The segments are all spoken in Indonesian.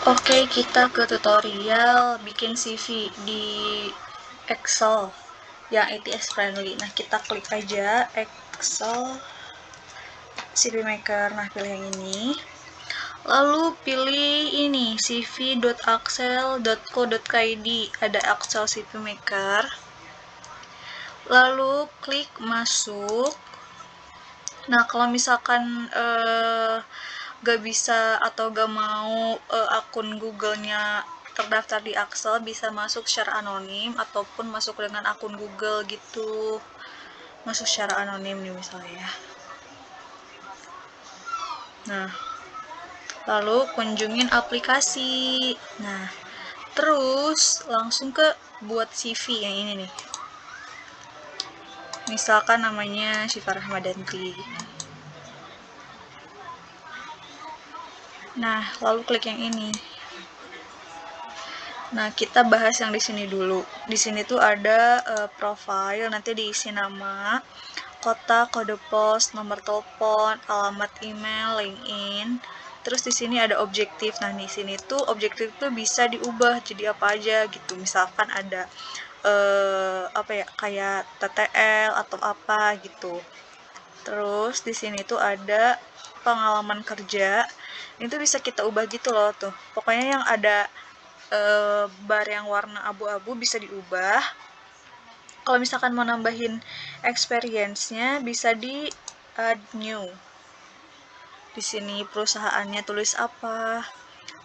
Oke, kita ke tutorial bikin CV di Excel yang ATS friendly. Nah, kita klik aja Excel CV Maker. Nah, pilih yang ini. Lalu pilih ini cv.axel.co.id. Ada Excel CV Maker. Lalu klik masuk. Nah, kalau misalkan gak bisa atau gak mau akun Google-nya terdaftar di Axel, bisa masuk secara anonim ataupun masuk dengan akun Google gitu. Masuk secara anonim nih misalnya. Nah, lalu kunjungin aplikasi. Nah, terus langsung ke buat CV yang ini nih. Misalkan namanya Syifa Rahmadanti. Nah, lalu klik yang ini. Nah, kita bahas yang di sini dulu. Di sini tuh ada profile, nanti diisi nama, kota, kode pos, nomor telepon, alamat email, LinkedIn. Terus di sini ada objektif. Nah, di sini tuh objektif tuh bisa diubah jadi apa aja gitu. Misalkan ada apa ya, kayak TTL atau apa gitu. Terus di sini tuh ada pengalaman kerja. Itu bisa kita ubah gitu loh tuh. Pokoknya yang ada bar yang warna abu-abu bisa diubah. Kalau misalkan mau nambahin experience-nya bisa di add new. Di sini perusahaannya tulis apa,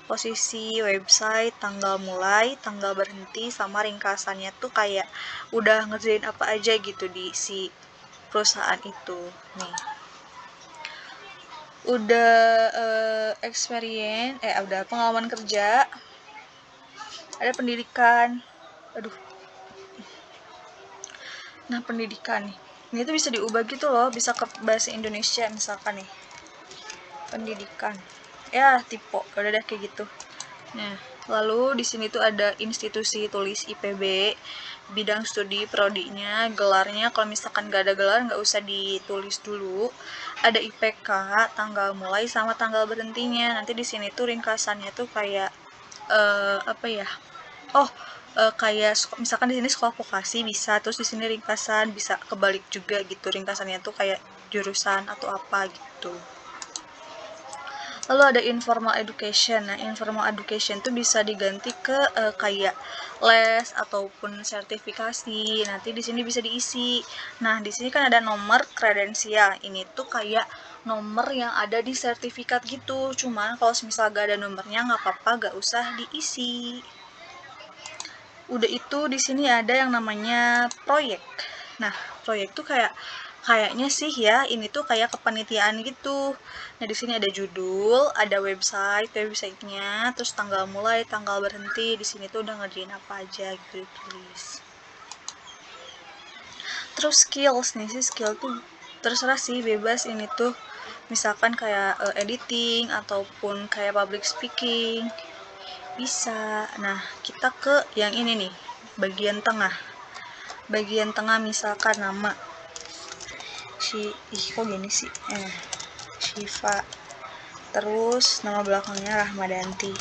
posisi, website, tanggal mulai, tanggal berhenti, sama ringkasannya tuh kayak udah ngerjain apa aja gitu di si perusahaan itu. Nih. Udah experience, udah pengalaman kerja, ada pendidikan. Aduh. Nah, pendidikan nih. Ini tuh bisa diubah gitu loh, bisa ke bahasa Indonesia misalkan nih. Pendidikan. Ya, tipe. Udah deh kayak gitu. Nah, lalu di sini tuh ada institusi, tulis IPB, bidang studi prodinya, gelarnya. Kalau misalkan gak ada gelar nggak usah ditulis dulu. Ada IPK, tanggal mulai sama tanggal berhentinya. Nanti di sini tuh ringkasannya tuh kayak apa ya? Oh, kayak misalkan di sini sekolah vokasi bisa, terus di sini ringkasan bisa kebalik juga gitu. Ringkasannya tuh kayak jurusan atau apa gitu. Lalu ada informal education. Nah, informal education tuh bisa diganti ke kayak les ataupun sertifikasi. Nanti di sini bisa diisi. Nah, di sini kan ada nomor kredensial. Ini tuh kayak nomor yang ada di sertifikat gitu. Cuman kalau misal gak ada nomornya nggak apa-apa, gak usah diisi. Udah itu di sini ada yang namanya proyek. Nah, proyek tuh kayaknya sih ya, ini tuh kayak kepanitiaan gitu. Nah, di sini ada judul, ada websitenya, terus tanggal mulai, tanggal berhenti. Di sini tuh udah ngerjain apa aja gitu ditulis. Terus skills nih sih, skill tuh terserah sih, bebas. Ini tuh misalkan kayak editing ataupun kayak public speaking. Bisa. Nah, kita ke yang ini nih, bagian tengah. Bagian tengah misalkan nama kok gini sih? Syifa. Terus nama belakangnya Rahmadanti.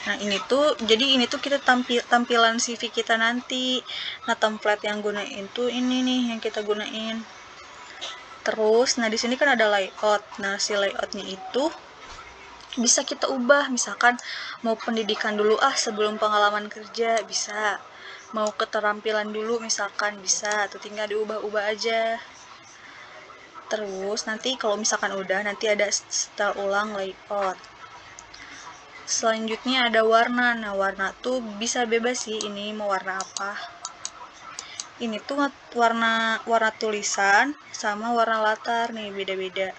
Nah, ini tuh jadi ini tuh kita tampilan CV kita nanti. Nah, template yang gunain tuh ini nih yang kita gunain. Terus, nah di sini kan ada layout. Nah, si layoutnya itu bisa kita ubah. Misalkan mau pendidikan dulu sebelum pengalaman kerja bisa. Mau keterampilan dulu misalkan bisa. Tuh tinggal diubah-ubah aja. Terus nanti kalau misalkan udah, nanti ada setel ulang layout. Selanjutnya ada warna. Nah, warna tuh bisa bebas sih, ini mau warna apa. Ini tuh warna tulisan sama warna latar nih, beda-beda.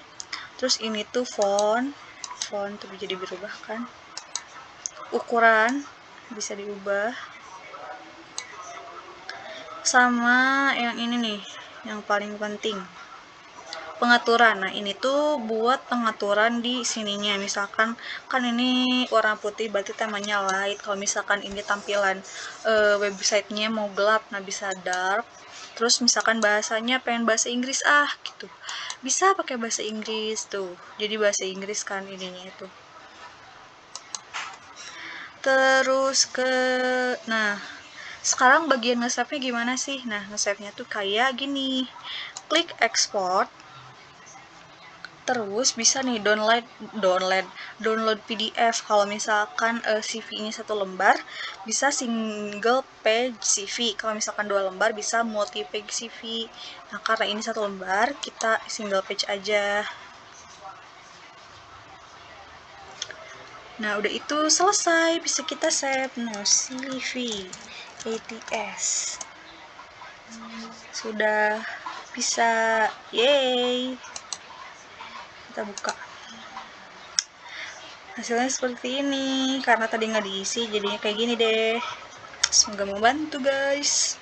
Terus ini tuh font tuh bisa berubah kan. Ukuran bisa diubah. Sama yang ini nih, yang paling penting, pengaturan. Nah, ini tuh buat pengaturan di sininya. Misalkan kan ini warna putih berarti temanya light. Kalau misalkan ini tampilan websitenya mau gelap, nah bisa dark. Terus misalkan bahasanya pengen bahasa Inggris gitu, bisa pakai bahasa Inggris tuh. Jadi bahasa Inggris kan ininya itu. Terus nah, sekarang bagian nge-save-nya gimana sih? Nah, nge-save-nya tuh kayak gini. Klik export. Terus bisa nih download PDF. Kalau misalkan CV-nya 1 lembar, bisa single page CV. Kalau misalkan 2 lembar, bisa multi page CV. Nah, karena ini 1 lembar, kita single page aja. Nah, udah itu selesai, bisa kita save. Nah, CV ATS sudah bisa. Yeay, kita buka. Hasilnya seperti ini, karena tadi nggak diisi jadinya kayak gini deh. Semoga membantu guys.